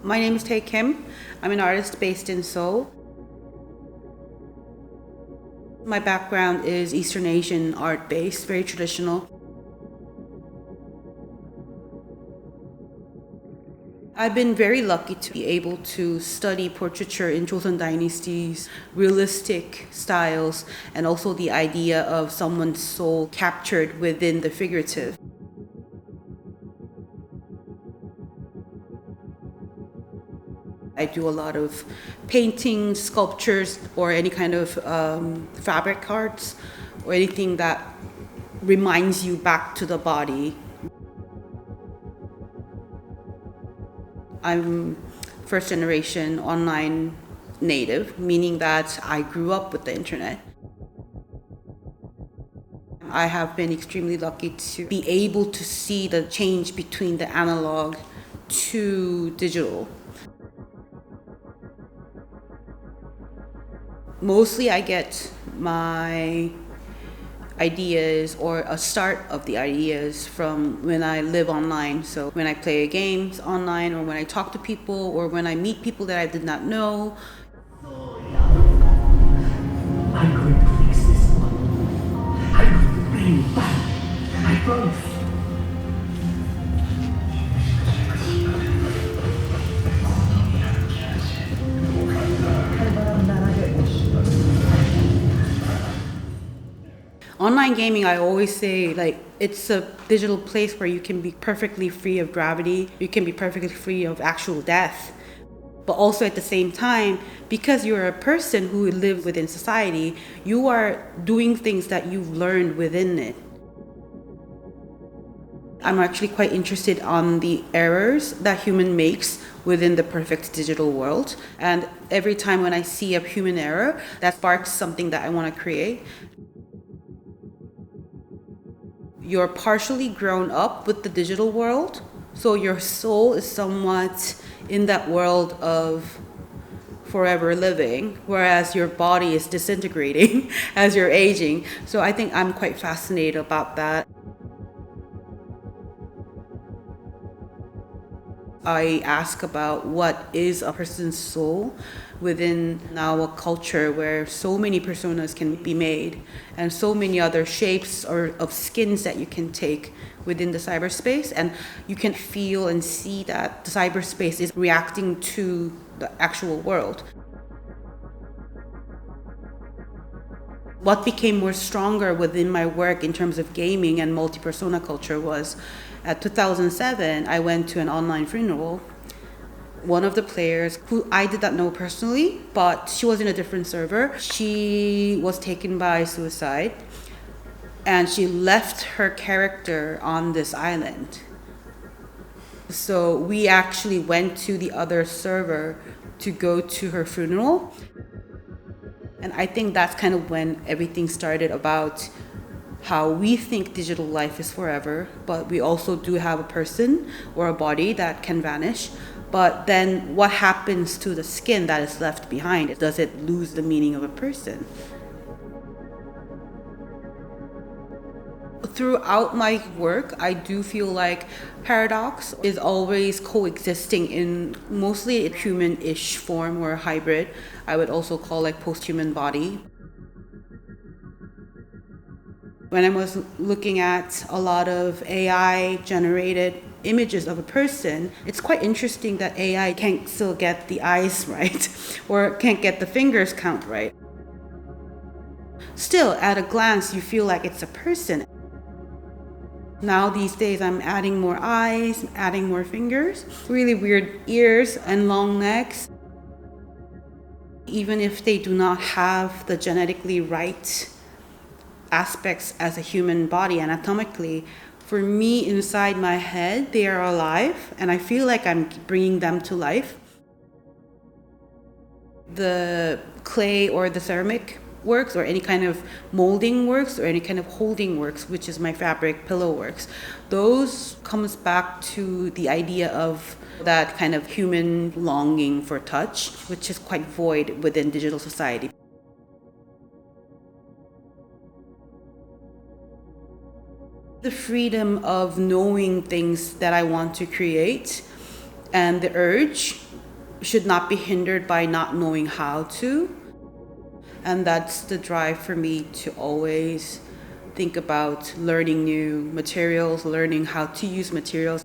My name is Tae Kim. I'm an artist based in Seoul. My background is Eastern Asian art based, very traditional. I've been very lucky to be able to study portraiture in Joseon Dynasty's realistic styles and also the idea of someone's soul captured within the figurative. I do a lot of paintings, sculptures, or any kind of fabric arts, or anything that reminds you back to the body. I'm first generation online native, meaning that I grew up with the internet. I have been extremely lucky to be able to see the change between the analog to digital. Mostly I get my ideas or a start of the ideas from when I live online. So when I play games online or when I talk to people or when I meet people that I did not know. I'm going to fix this one. I'm going to bring you back. I promise. Online gaming, I always say, like, it's a digital place where you can be perfectly free of gravity, you can be perfectly free of actual death. But also at the same time, because you're a person who lives within society, you are doing things that you've learned within it. I'm actually quite interested on the errors that human makes within the perfect digital world. And every time when I see a human error, that sparks something that I want to create. You're partially grown up with the digital world, so your soul is somewhat in that world of forever living, whereas your body is disintegrating as you're aging. So I think I'm quite fascinated about that. I ask about what is a person's soul within now a culture where so many personas can be made and so many other shapes or of skins that you can take within the cyberspace, and you can feel and see that the cyberspace is reacting to the actual world. What became more stronger within my work in terms of gaming and multi-persona culture was at 2007, I went to an online funeral. One of the players, who I did not know personally, but she was in a different server, she was taken by suicide and she left her character on this island. So we actually went to the other server to go to her funeral. And I think that's kind of when everything started about how we think digital life is forever, but we also do have a person or a body that can vanish. But then what happens to the skin that is left behind? Does it lose the meaning of a person? Throughout my work, I do feel like paradox is always coexisting in mostly a human-ish form or a hybrid. I would also call like post-human body. When I was looking at a lot of AI generated images of a person, it's quite interesting that AI can't still get the eyes right or can't get the fingers count right. Still, at a glance, you feel like it's a person. Now these days I'm adding more eyes, adding more fingers, really weird ears and long necks. Even if they do not have the genetically right aspects as a human body anatomically, for me inside my head, they are alive and I feel like I'm bringing them to life. The clay or the ceramic works or any kind of molding works or any kind of holding works, which is my fabric pillow works, those comes back to the idea of that kind of human longing for touch, which is quite void within digital society. The freedom of knowing things that I want to create And the urge should not be hindered by not knowing how to. And that's the drive for me to always think about learning new materials, learning how to use materials.